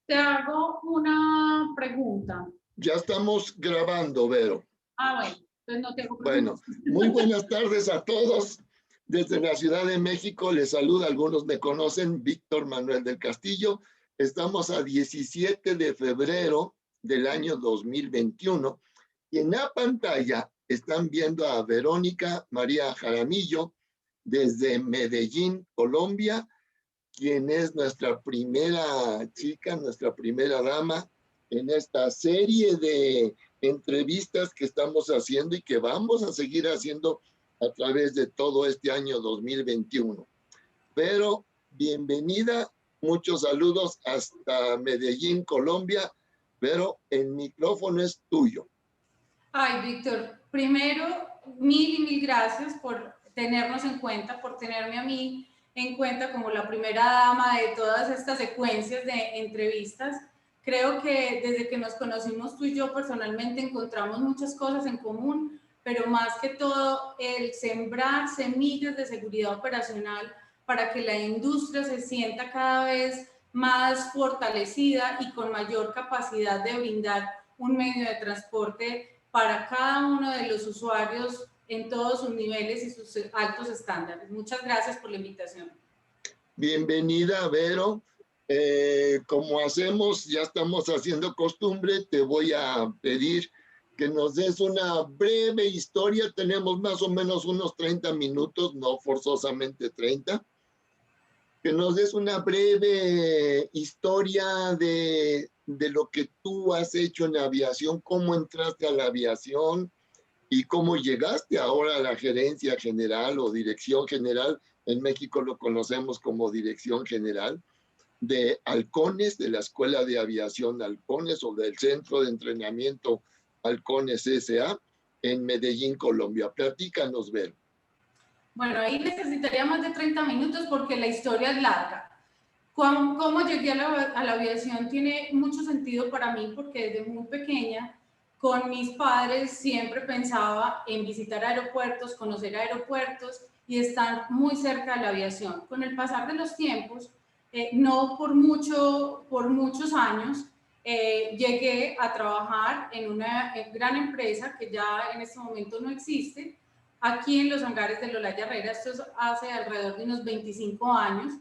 Te hago una pregunta. Ya estamos grabando, Vero. Bueno, entonces no te hago Bueno, preguntas. muy buenas tardes a todos. Desde la Ciudad de México les saluda, algunos me conocen, Víctor Manuel del Castillo. Estamos a 17 de febrero del año 2021 y en la pantalla están viendo a Verónica María Jaramillo desde Medellín, Colombia, quien es nuestra primera chica, nuestra primera dama en esta serie de entrevistas que estamos haciendo y que vamos a seguir haciendo a través de todo este año 2021. Pero bienvenida, muchos saludos hasta Medellín, Colombia, pero el micrófono es tuyo. Ay, Víctor, primero, mil y mil gracias por tenernos en cuenta, por tenerme a mí en cuenta como la primera dama de todas estas secuencias de entrevistas. Creo que desde que nos conocimos tú y yo personalmente encontramos muchas cosas en común, pero más que todo el sembrar semillas de seguridad operacional para que la industria se sienta cada vez más fortalecida y con mayor capacidad de brindar un medio de transporte para cada uno de los usuarios en todos sus niveles y sus altos estándares. Muchas gracias por la invitación. Bienvenida, Vero. Como hacemos, ya estamos haciendo costumbre, te voy a pedir que nos des una breve historia. Tenemos más o menos unos 30 minutos, no forzosamente 30. Que nos des una breve historia de lo que tú has hecho en la aviación, cómo entraste a la aviación y cómo llegaste ahora a la gerencia general o dirección general. En México lo conocemos como dirección general de Halcones, de la Escuela de Aviación Halcones o del Centro de Entrenamiento Halcones S.A. en Medellín, Colombia. Platícanos, Ver. Bueno, ahí necesitaría más de 30 minutos porque la historia es larga. Cómo llegué a la aviación tiene mucho sentido para mí porque desde muy pequeña con mis padres siempre pensaba en visitar aeropuertos, conocer aeropuertos y estar muy cerca de la aviación. Con el pasar de los tiempos, no por muchos años, llegué a trabajar en una gran empresa que ya en este momento no existe, aquí en los hangares de Olaya Herrera. Esto es hace alrededor de unos 25 años,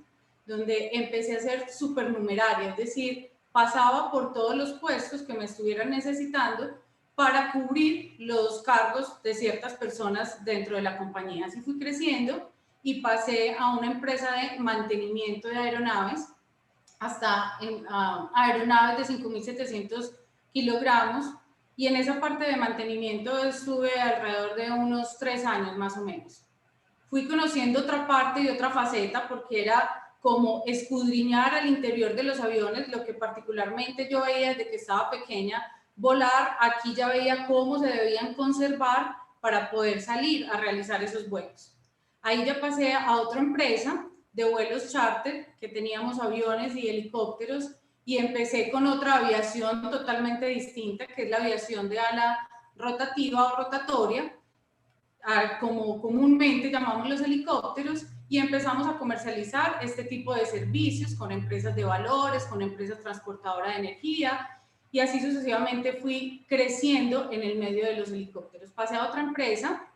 donde empecé a ser supernumeraria, es decir, pasaba por todos los puestos que me estuvieran necesitando para cubrir los cargos de ciertas personas dentro de la compañía. Así fui creciendo y pasé a una empresa de mantenimiento de aeronaves, hasta aeronaves de 5.700 kilogramos, y en esa parte de mantenimiento estuve alrededor de unos 3 años más o menos. Fui conociendo otra parte y otra faceta porque era como escudriñar al interior de los aviones, lo que particularmente yo veía desde que estaba pequeña, volar. Aquí ya veía cómo se debían conservar para poder salir a realizar esos vuelos. Ahí ya pasé a otra empresa de vuelos charter, que teníamos aviones y helicópteros, y empecé con otra aviación totalmente distinta, que es la aviación de ala rotativa o rotatoria, como comúnmente llamamos los helicópteros, y empezamos a comercializar este tipo de servicios con empresas de valores, con empresas transportadoras de energía, y así sucesivamente fui creciendo en el medio de los helicópteros. Pasé a otra empresa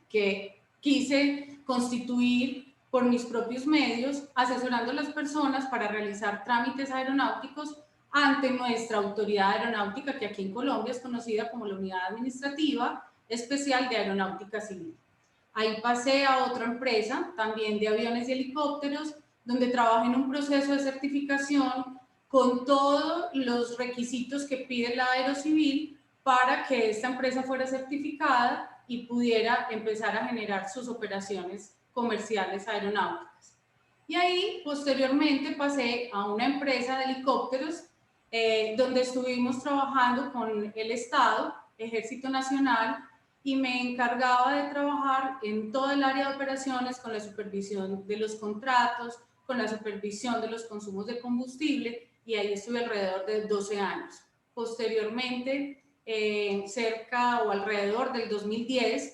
que quise constituir por mis propios medios, asesorando a las personas para realizar trámites aeronáuticos ante nuestra autoridad aeronáutica, que aquí en Colombia es conocida como la Unidad Administrativa Especial de Aeronáutica Civil. Ahí pasé a otra empresa, también de aviones y helicópteros, donde trabajé en un proceso de certificación con todos los requisitos que pide la Aerocivil para que esta empresa fuera certificada y pudiera empezar a generar sus operaciones comerciales aeronáuticas. Y ahí, posteriormente, pasé a una empresa de helicópteros donde estuvimos trabajando con el Estado, Ejército Nacional, y me encargaba de trabajar en todo el área de operaciones con la supervisión de los contratos, con la supervisión de los consumos de combustible, y ahí estuve alrededor de 12 años. Posteriormente, cerca o alrededor del 2010,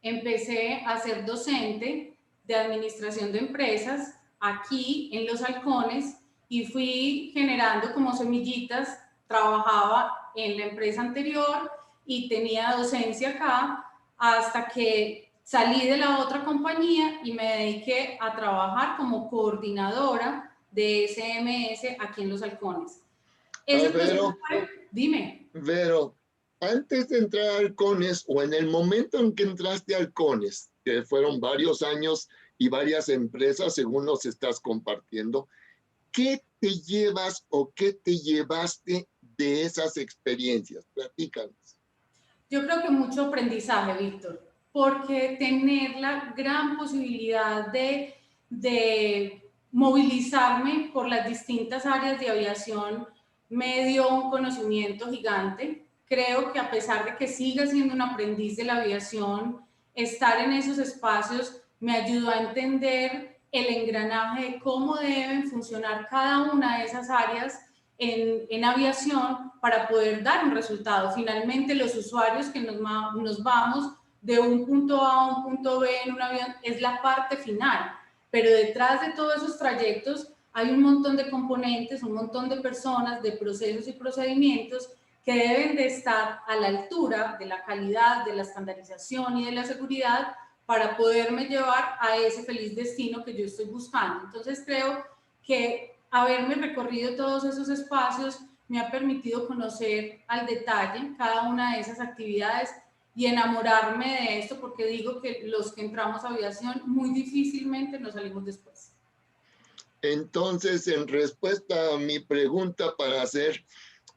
empecé a ser docente de administración de empresas aquí en Los Halcones, y fui generando como semillitas. Trabajaba en la empresa anterior y tenía docencia acá hasta que salí de la otra compañía y me dediqué a trabajar como coordinadora de SMS aquí en Los Halcones. Ese proceso fue, dime. Vero, antes de entrar a Halcones o en el momento en que entraste a Halcones, que fueron varios años y varias empresas, según nos estás compartiendo, ¿qué te llevas o qué te llevaste de esas experiencias? Platícanos. Yo creo que mucho aprendizaje, Víctor, porque tener la gran posibilidad de movilizarme por las distintas áreas de aviación me dio un conocimiento gigante. Creo que a pesar de que siga siendo un aprendiz de la aviación, estar en esos espacios me ayudó a entender el engranaje de cómo deben funcionar cada una de esas áreas en aviación para poder dar un resultado. Finalmente, los usuarios que nos vamos de un punto A a un punto B en un avión es la parte final, pero detrás de todos esos trayectos hay un montón de componentes, un montón de personas, de procesos y procedimientos que deben de estar a la altura de la calidad, de la estandarización y de la seguridad para poderme llevar a ese feliz destino que yo estoy buscando. Entonces creo que haberme recorrido todos esos espacios me ha permitido conocer al detalle cada una de esas actividades y enamorarme de esto, porque digo que los que entramos a aviación muy difícilmente nos salimos después. Entonces, en respuesta a mi pregunta para hacer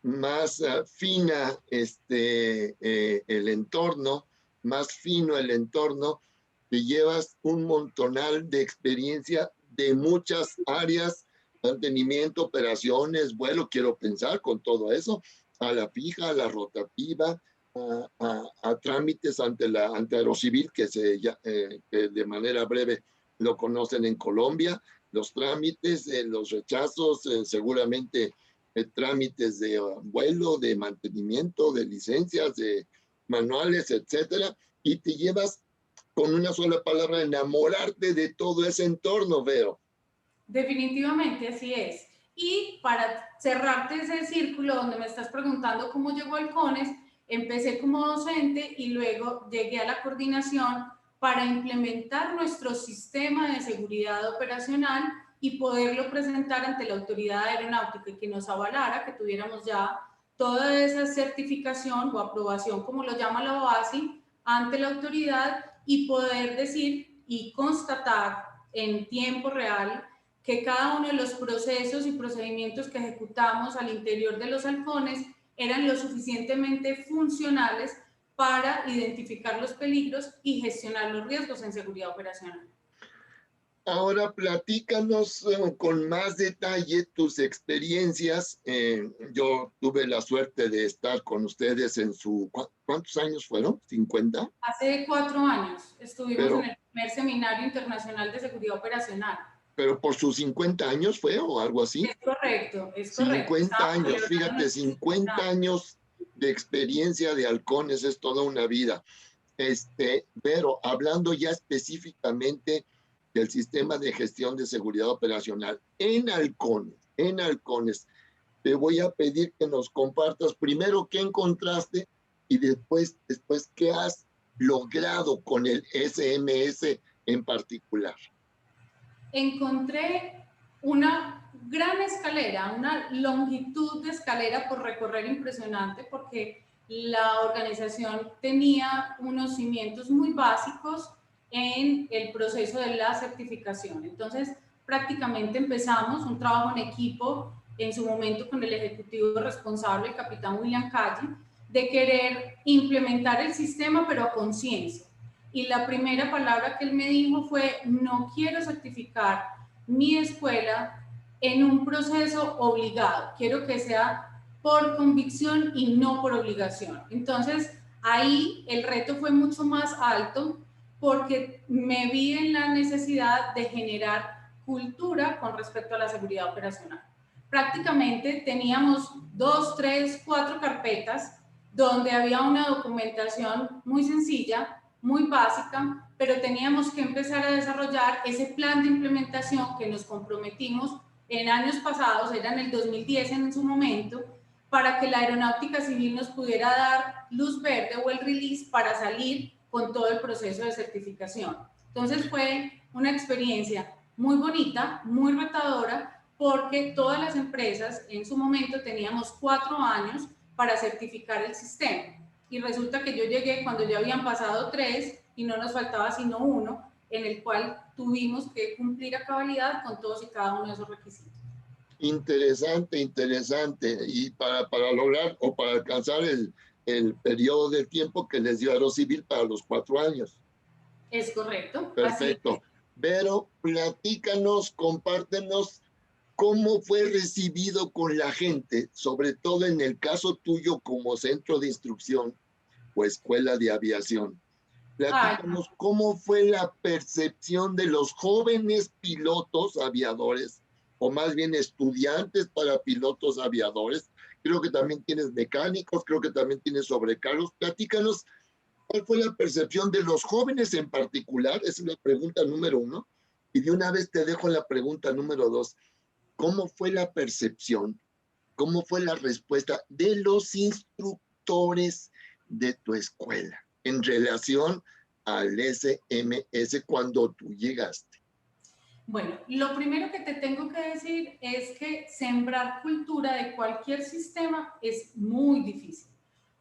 más fina el entorno, más fino el entorno, te llevas un montonal de experiencia de muchas áreas, mantenimiento, operaciones, vuelo, quiero pensar con todo eso, a la fija, a la rotativa, a trámites ante Aerocivil, que de manera breve lo conocen en Colombia, los trámites, los rechazos, seguramente trámites de vuelo, de mantenimiento, de licencias, de manuales, etcétera, y te llevas con una sola palabra, enamorarte de todo ese entorno, Vero. Definitivamente así es. Y para cerrarte ese círculo donde me estás preguntando cómo llegó al CONES, empecé como docente y luego llegué a la coordinación para implementar nuestro sistema de seguridad operacional y poderlo presentar ante la autoridad aeronáutica y que nos avalara, que tuviéramos ya toda esa certificación o aprobación, como lo llama la OASI, ante la autoridad y poder decir y constatar en tiempo real que cada uno de los procesos y procedimientos que ejecutamos al interior de los halcones eran lo suficientemente funcionales para identificar los peligros y gestionar los riesgos en seguridad operacional. Ahora platícanos con más detalle tus experiencias. Yo tuve la suerte de estar con ustedes ¿cuántos años fueron? ¿50? Hace 4 años estuvimos en el primer seminario internacional de seguridad operacional. Pero por sus 50 años fue o algo así. Es correcto, es 50 años, fíjate, 50 años de experiencia de halcones es toda una vida. Pero hablando ya específicamente del sistema de gestión de seguridad operacional en halcones, te voy a pedir que nos compartas primero qué encontraste y después qué has logrado con el SMS en particular. Encontré una gran escalera, una longitud de escalera por recorrer impresionante, porque la organización tenía unos cimientos muy básicos en el proceso de la certificación. Entonces, prácticamente empezamos un trabajo en equipo en su momento con el ejecutivo responsable, el capitán William Calle, de querer implementar el sistema, pero a conciencia. Y la primera palabra que él me dijo fue: no quiero certificar mi escuela en un proceso obligado, quiero que sea por convicción y no por obligación. Entonces, ahí el reto fue mucho más alto porque me vi en la necesidad de generar cultura con respecto a la seguridad operacional. Prácticamente teníamos 2, 3, 4 carpetas donde había una documentación muy sencilla, muy básica, pero teníamos que empezar a desarrollar ese plan de implementación que nos comprometimos en años pasados, era en el 2010 en su momento, para que la aeronáutica civil nos pudiera dar luz verde o el release para salir con todo el proceso de certificación. Entonces fue una experiencia muy bonita, muy retadora, porque todas las empresas en su momento teníamos 4 años para certificar el sistema. Y resulta que yo llegué cuando ya habían pasado 3 y no nos faltaba sino 1, en el cual tuvimos que cumplir a cabalidad con todos y cada uno de esos requisitos. Interesante, interesante. Y para lograr o para alcanzar el periodo de tiempo que les dio Aerocivil para los 4 años. Es correcto. Perfecto. Así. Pero platícanos, compártenos cómo fue recibido con la gente, sobre todo en el caso tuyo como centro de instrucción o escuela de aviación. Platícanos cómo fue la percepción de los jóvenes pilotos aviadores, o más bien estudiantes para pilotos aviadores. Creo que también tienes mecánicos, creo que también tienes sobrecargos. Platícanos cuál fue la percepción de los jóvenes en particular. Esa es la pregunta número 1. Y de una vez te dejo la pregunta número 2. ¿Cómo fue la percepción? ¿Cómo fue la respuesta de los instructores de tu escuela en relación al SMS cuando tú llegaste? Bueno, lo primero que te tengo que decir es que sembrar cultura de cualquier sistema es muy difícil,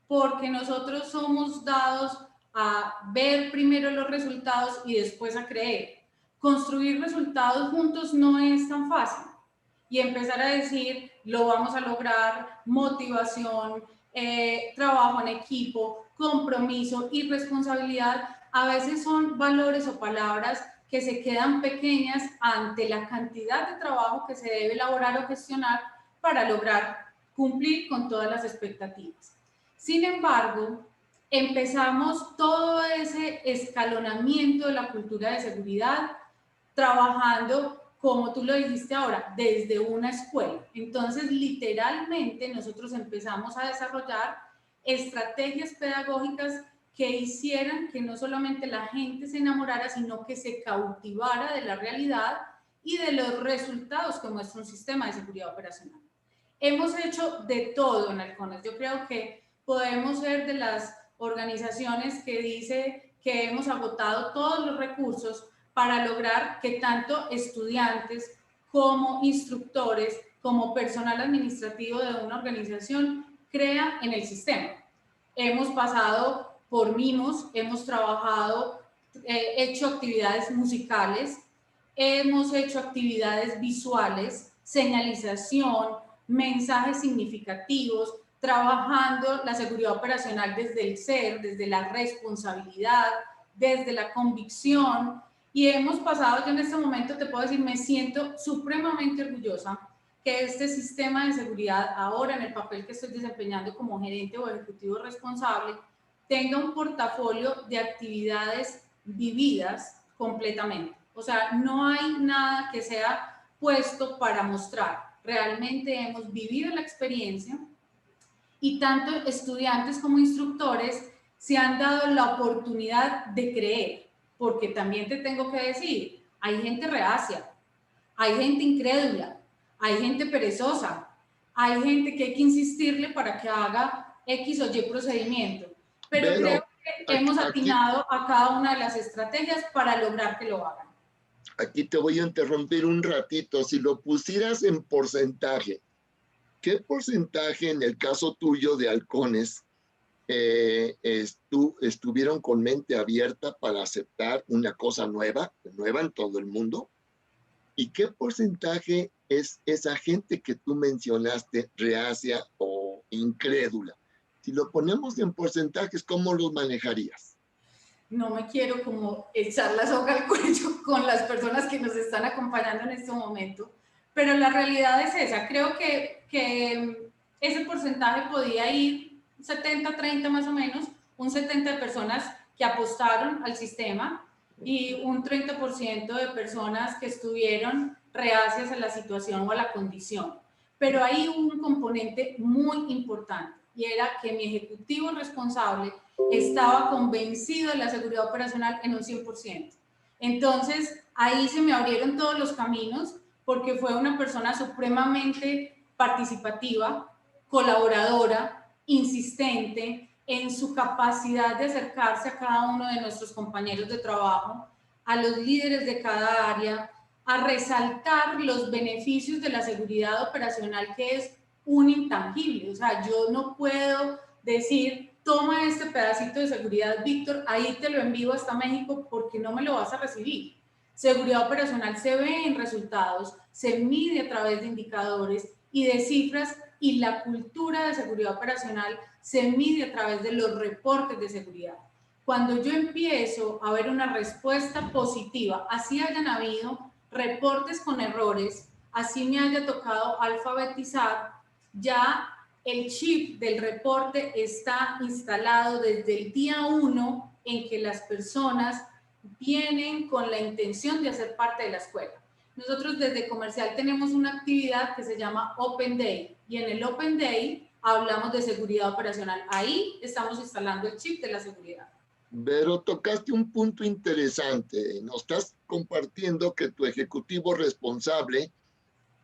porque nosotros somos dados a ver primero los resultados y después a creer. Construir resultados juntos no es tan fácil. Y empezar a decir, lo vamos a lograr, motivación, trabajo en equipo, compromiso y responsabilidad, a veces son valores o palabras que se quedan pequeñas ante la cantidad de trabajo que se debe elaborar o gestionar para lograr cumplir con todas las expectativas. Sin embargo, empezamos todo ese escalonamiento de la cultura de seguridad trabajando, como tú lo dijiste ahora, desde una escuela. Entonces, literalmente, nosotros empezamos a desarrollar estrategias pedagógicas que hicieran que no solamente la gente se enamorara, sino que se cautivara de la realidad y de los resultados que muestra un sistema de seguridad operacional. Hemos hecho de todo en Halcones. Yo creo que podemos ser de las organizaciones que dice que hemos agotado todos los recursos para lograr que tanto estudiantes como instructores, como personal administrativo de una organización crea en el sistema. Hemos pasado por mimos, hemos trabajado, hecho actividades musicales, hemos hecho actividades visuales, señalización, mensajes significativos, trabajando la seguridad operacional desde el ser, desde la responsabilidad, desde la convicción. Y hemos pasado, yo en este momento te puedo decir, me siento supremamente orgullosa que este sistema de seguridad, ahora en el papel que estoy desempeñando como gerente o ejecutivo responsable, tenga un portafolio de actividades vividas completamente. O sea, no hay nada que sea puesto para mostrar. Realmente hemos vivido la experiencia y tanto estudiantes como instructores se han dado la oportunidad de creer, porque también te tengo que decir, hay gente reacia, hay gente incrédula, hay gente perezosa, hay gente que hay que insistirle para que haga X o Y procedimiento, pero creo que hemos atinado a cada una de las estrategias para lograr que lo hagan. Aquí te voy a interrumpir un ratito. Si lo pusieras en porcentaje, ¿qué porcentaje en el caso tuyo de Halcones estuvieron con mente abierta para aceptar una cosa nueva en todo el mundo? ¿Y qué porcentaje es esa gente que tú mencionaste, reacia o incrédula? Si lo ponemos en porcentajes, ¿cómo los manejarías? No me quiero como echar la soga al cuello con las personas que nos están acompañando en este momento, pero la realidad es esa. Creo que ese porcentaje podía ir 70-30 más o menos, un 70% de personas que apostaron al sistema y un 30% de personas que estuvieron reacias a la situación o a la condición. Pero hay un componente muy importante y era que mi ejecutivo responsable estaba convencido de la seguridad operacional en un 100%. Entonces, ahí se me abrieron todos los caminos porque fue una persona supremamente participativa, colaboradora, insistente en su capacidad de acercarse a cada uno de nuestros compañeros de trabajo, a los líderes de cada área, a resaltar los beneficios de la seguridad operacional, que es un intangible. O sea, yo no puedo decir, toma este pedacito de seguridad, Víctor, ahí te lo envío hasta México porque no me lo vas a recibir. Seguridad operacional se ve en resultados, se mide a través de indicadores y de cifras, y la cultura de seguridad operacional se mide a través de los reportes de seguridad. Cuando yo empiezo a ver una respuesta positiva, así hayan habido reportes con errores, así me haya tocado alfabetizar, ya el chip del reporte está instalado desde el día 1 en que las personas vienen con la intención de hacer parte de la escuela. Nosotros desde Comercial tenemos una actividad que se llama Open Day, y en el Open Day hablamos de seguridad operacional. Ahí estamos instalando el chip de la seguridad. Pero tocaste un punto interesante. Nos estás compartiendo que tu ejecutivo responsable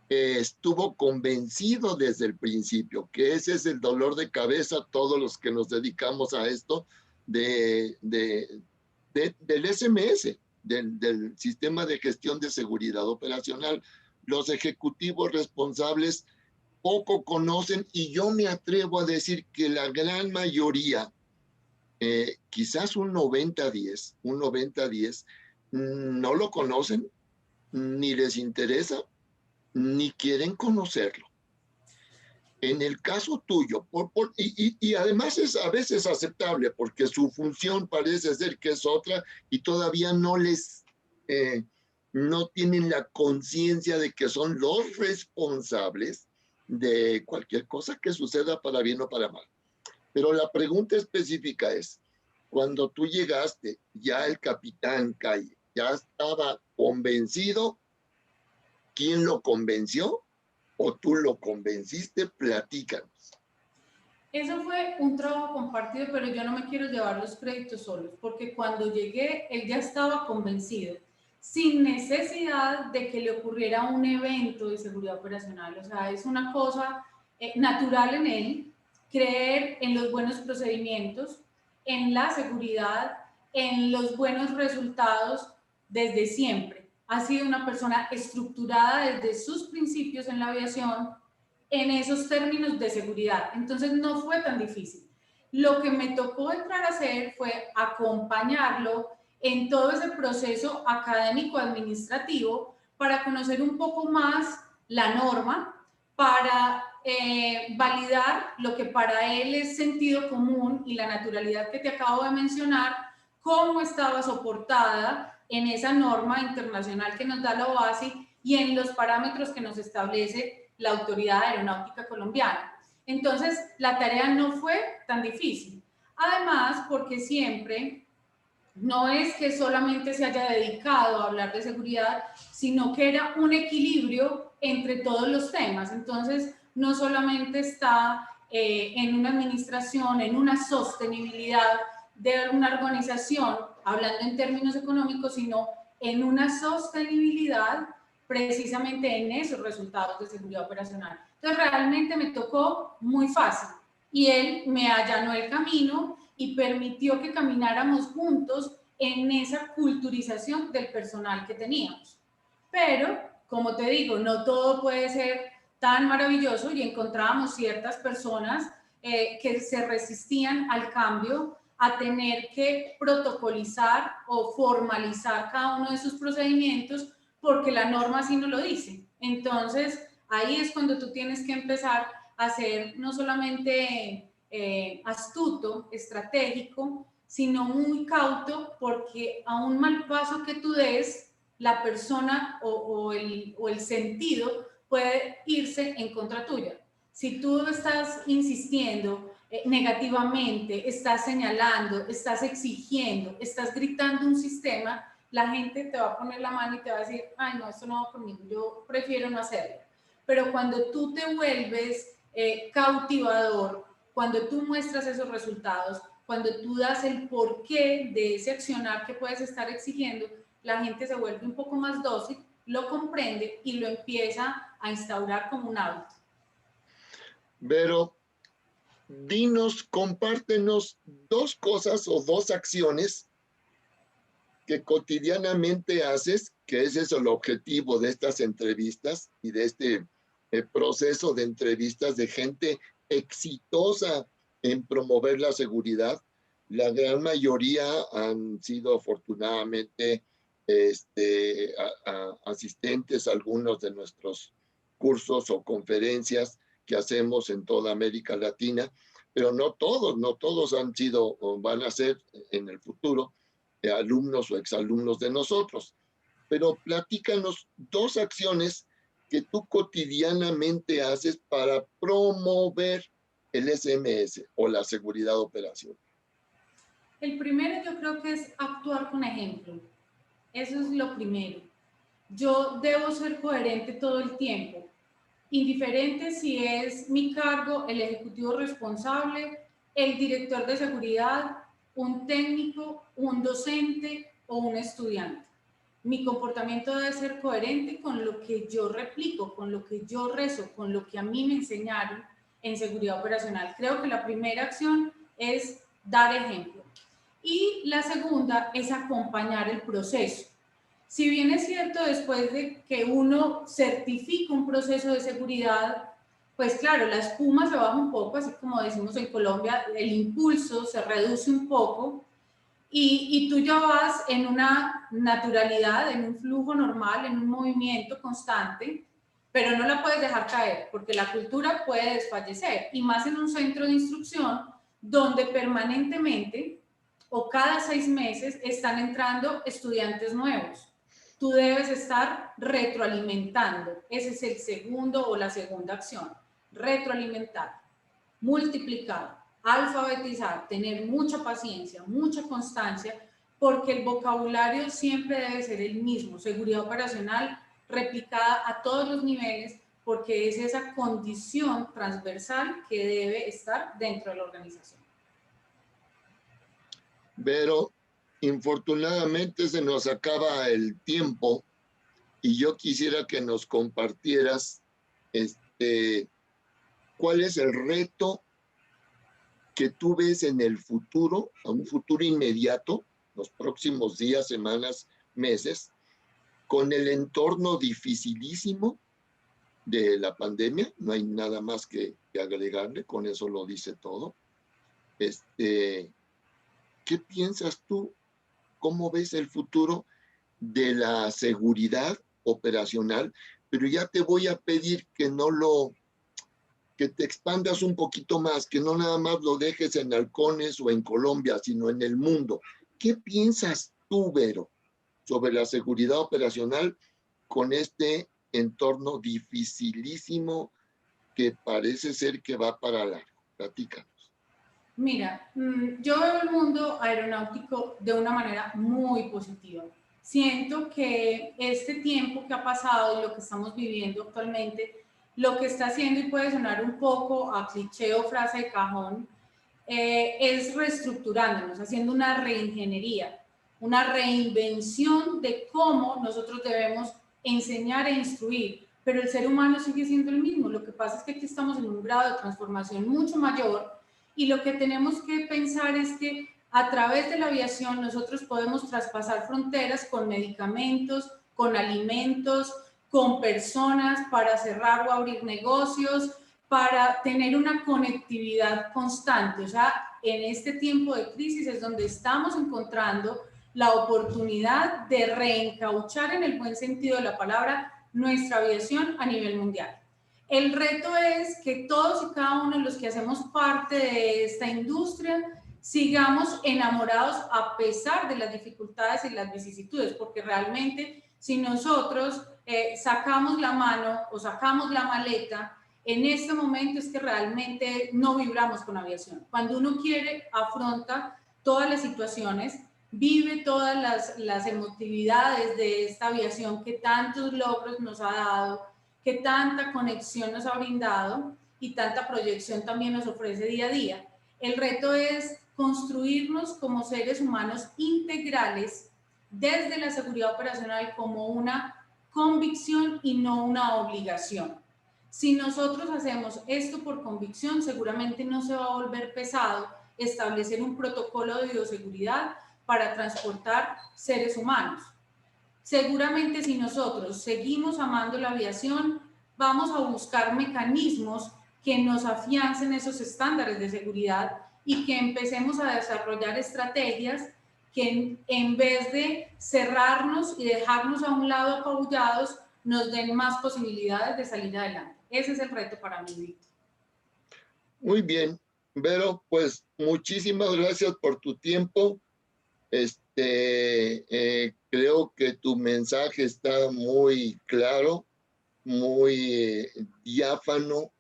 estuvo convencido desde el principio, que ese es el dolor de cabeza todos los que nos dedicamos a esto del SMS, del Sistema de Gestión de Seguridad Operacional. Los ejecutivos responsables poco conocen, y yo me atrevo a decir que la gran mayoría, quizás un 90-10, no lo conocen, ni les interesa, ni quieren conocerlo. En el caso tuyo, y además es a veces aceptable, porque su función parece ser que es otra, y todavía no tienen la conciencia de que son los responsables de cualquier cosa que suceda, para bien o para mal. Pero la pregunta específica es, cuando tú llegaste, ya el capitán Calle ya estaba convencido. ¿Quién lo convenció o tú lo convenciste? Platícanos. Eso fue un trabajo compartido, pero yo no me quiero llevar los créditos solos, porque cuando llegué, él ya estaba convencido, sin necesidad de que le ocurriera un evento de seguridad operacional. O sea, es una cosa natural en él, creer en los buenos procedimientos, en la seguridad, en los buenos resultados desde siempre. Ha sido una persona estructurada desde sus principios en la aviación en esos términos de seguridad. Entonces no fue tan difícil. Lo que me tocó entrar a hacer fue acompañarlo en todo ese proceso académico administrativo para conocer un poco más la norma, para validar lo que para él es sentido común y la naturalidad que te acabo de mencionar, cómo estaba soportada en esa norma internacional que nos da la OASI y en los parámetros que nos establece la Autoridad Aeronáutica Colombiana. Entonces, la tarea no fue tan difícil. Además, porque siempre no es que solamente se haya dedicado a hablar de seguridad, sino que era un equilibrio entre todos los temas. Entonces, no solamente está en una administración, en una sostenibilidad de una organización, hablando en términos económicos, sino en una sostenibilidad precisamente en esos resultados de seguridad operacional. Entonces, realmente me tocó muy fácil y él me allanó el camino y permitió que camináramos juntos en esa culturización del personal que teníamos. Pero, como te digo, no todo puede ser tan maravilloso y encontrábamos ciertas personas que se resistían al cambio, a tener que protocolizar o formalizar cada uno de sus procedimientos porque la norma así no lo dice. Entonces, ahí es cuando tú tienes que empezar a ser no solamente astuto, estratégico, sino muy cauto, porque a un mal paso que tú des, la persona o el sentido puede irse en contra tuya. Si tú estás insistiendo negativamente, estás señalando, estás exigiendo, estás gritando un sistema, la gente te va a poner la mano y te va a decir, ay, no, esto no va conmigo, yo prefiero no hacerlo. Pero cuando tú te vuelves cautivador, cuando tú muestras esos resultados, cuando tú das el porqué de ese accionar que puedes estar exigiendo, la gente se vuelve un poco más dócil lo comprende y lo empieza a instaurar como un hábito. Pero dinos, compártenos dos cosas o dos acciones que cotidianamente haces, que ese es el objetivo de estas entrevistas y de este proceso de entrevistas de gente exitosa en promover la seguridad. La gran mayoría han sido afortunadamente asistentes a algunos de nuestros cursos o conferencias que hacemos en toda América Latina, pero no todos han sido o van a ser en el futuro alumnos o exalumnos de nosotros. Pero platícanos dos acciones que tú cotidianamente haces para promover el SMS o la seguridad operacional. El primero yo creo que es actuar con ejemplo. Eso es lo primero. Yo debo ser coherente todo el tiempo, indiferente si es mi cargo, el ejecutivo responsable, el director de seguridad, un técnico, un docente o un estudiante. Mi comportamiento debe ser coherente con lo que yo replico, con lo que yo rezo, con lo que a mí me enseñaron en seguridad operacional. Creo que la primera acción es dar ejemplo. Y la segunda es acompañar el proceso. Si bien es cierto, después de que uno certifica un proceso de seguridad, pues claro, la espuma se baja un poco, así como decimos en Colombia, el impulso se reduce un poco y tú ya vas en una naturalidad, en un flujo normal, en un movimiento constante, pero no la puedes dejar caer porque la cultura puede desfallecer y más en un centro de instrucción donde permanentemente o cada 6 meses están entrando estudiantes nuevos. Tú debes estar retroalimentando. Ese es el segundo o la segunda acción. Retroalimentar, multiplicar, alfabetizar, tener mucha paciencia, mucha constancia, porque el vocabulario siempre debe ser el mismo. Seguridad operacional replicada a todos los niveles, porque es esa condición transversal que debe estar dentro de la organización. Pero infortunadamente se nos acaba el tiempo y yo quisiera que nos compartieras cuál es el reto que tú ves en el futuro, a un futuro inmediato, los próximos días, semanas, meses, con el entorno dificilísimo de la pandemia. No hay nada más que agregarle, con eso lo dice todo. ¿Qué piensas tú? ¿Cómo ves el futuro de la seguridad operacional? Pero ya te voy a pedir que te expandas un poquito más, que no nada más lo dejes en Halcones o en Colombia, sino en el mundo. ¿Qué piensas tú, Vero, sobre la seguridad operacional con este entorno dificilísimo que parece ser que va para largo? Platícanos. Mira, yo veo el mundo aeronáutico de una manera muy positiva. Siento que este tiempo que ha pasado y lo que estamos viviendo actualmente, lo que está haciendo, y puede sonar un poco a cliché o frase de cajón, es reestructurándonos, haciendo una reingeniería, una reinvención de cómo nosotros debemos enseñar e instruir, pero el ser humano sigue siendo el mismo. Lo que pasa es que aquí estamos en un grado de transformación mucho mayor y lo que tenemos que pensar es que a través de la aviación nosotros podemos traspasar fronteras con medicamentos, con alimentos, con personas para cerrar o abrir negocios, para tener una conectividad constante. O sea, en este tiempo de crisis es donde estamos encontrando la oportunidad de reencauchar en el buen sentido de la palabra nuestra aviación a nivel mundial. El reto es que todos y cada uno de los que hacemos parte de esta industria sigamos enamorados a pesar de las dificultades y las vicisitudes, porque realmente si nosotros sacamos la mano o sacamos la maleta, en este momento es que realmente no vibramos con aviación. Cuando uno quiere, afronta todas las situaciones, vive todas las emotividades de esta aviación que tantos logros nos ha dado, que tanta conexión nos ha brindado y tanta proyección también nos ofrece día a día. El reto es construirnos como seres humanos integrales desde la seguridad operacional como una convicción y no una obligación. Si nosotros hacemos esto por convicción, seguramente no se va a volver pesado establecer un protocolo de bioseguridad para transportar seres humanos. Seguramente si nosotros seguimos amando la aviación, vamos a buscar mecanismos que nos afiancen esos estándares de seguridad y que empecemos a desarrollar estrategias que en vez de cerrarnos y dejarnos a un lado apabullados, nos den más posibilidades de salir adelante. Ese es el reto para mí, Víctor. Muy bien, Vero, pues muchísimas gracias por tu tiempo. Creo que tu mensaje está muy claro, muy diáfano,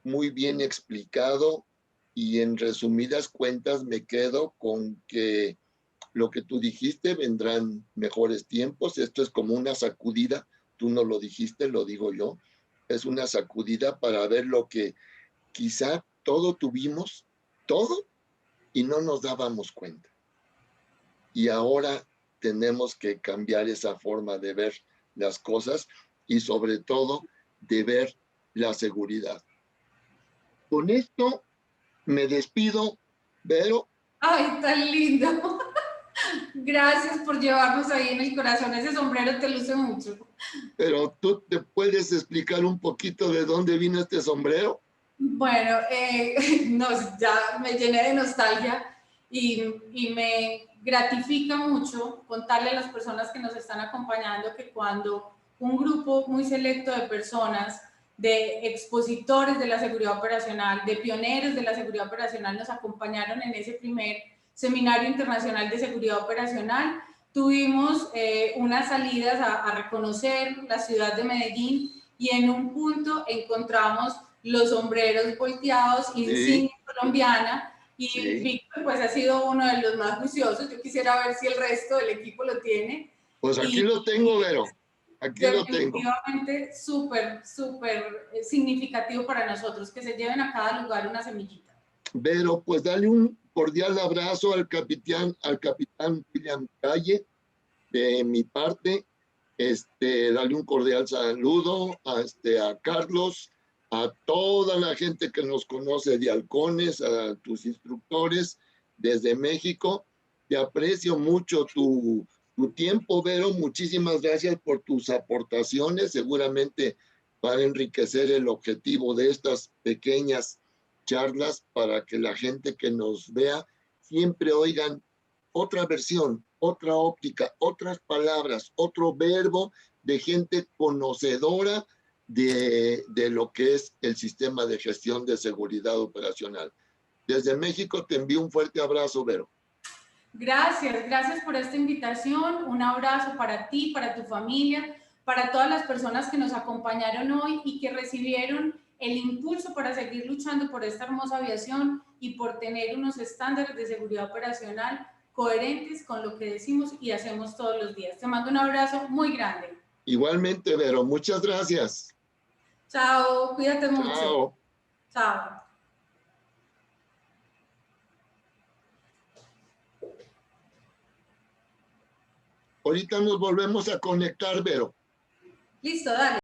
muy bien explicado, y en resumidas cuentas me quedo con que lo que tú dijiste, vendrán mejores tiempos. Esto es como una sacudida, tú no lo dijiste, lo digo yo, es una sacudida para ver lo que quizá todo tuvimos, todo, y no nos dábamos cuenta. Y ahora tenemos que cambiar esa forma de ver las cosas y sobre todo de ver la seguridad. Con esto me despido, Vero. Ay, tan lindo. Gracias por llevarnos ahí en el corazón. Ese sombrero te luce mucho. Pero tú te puedes explicar un poquito de dónde vino este sombrero. Bueno, ya me llené de nostalgia y me gratifica mucho contarle a las personas que nos están acompañando que cuando un grupo muy selecto de personas, de expositores de la seguridad operacional, de pioneros de la seguridad operacional, nos acompañaron en ese primer Seminario Internacional de Seguridad Operacional, tuvimos unas salidas a reconocer la ciudad de Medellín y en un punto encontramos los sombreros volteados, insignia colombiana, y Víctor pues ha sido uno de los más juiciosos. Yo quisiera ver si el resto del equipo lo tiene. Pues aquí lo tengo, Vero. Aquí lo tengo. Definitivamente súper significativo para nosotros que se lleven a cada lugar una semillita. Vero, pues dale un cordial abrazo al capitán William Calle de mi parte. Dale un cordial saludo a Carlos, a toda la gente que nos conoce de Halcones, a tus instructores desde México. Te aprecio mucho tu tiempo, Vero. Muchísimas gracias por tus aportaciones. Seguramente para enriquecer el objetivo de estas pequeñas charlas para que la gente que nos vea siempre oigan otra versión, otra óptica, otras palabras, otro verbo de gente conocedora de lo que es el sistema de gestión de seguridad operacional. Desde México te envío un fuerte abrazo, Vero. Gracias por esta invitación. Un abrazo para ti, para tu familia, para todas las personas que nos acompañaron hoy y que recibieron el impulso para seguir luchando por esta hermosa aviación y por tener unos estándares de seguridad operacional coherentes con lo que decimos y hacemos todos los días. Te mando un abrazo muy grande. Igualmente, Vero. Muchas gracias. Chao, cuídate mucho. Chao. Chao. Ahorita nos volvemos a conectar, Vero. Listo, dale.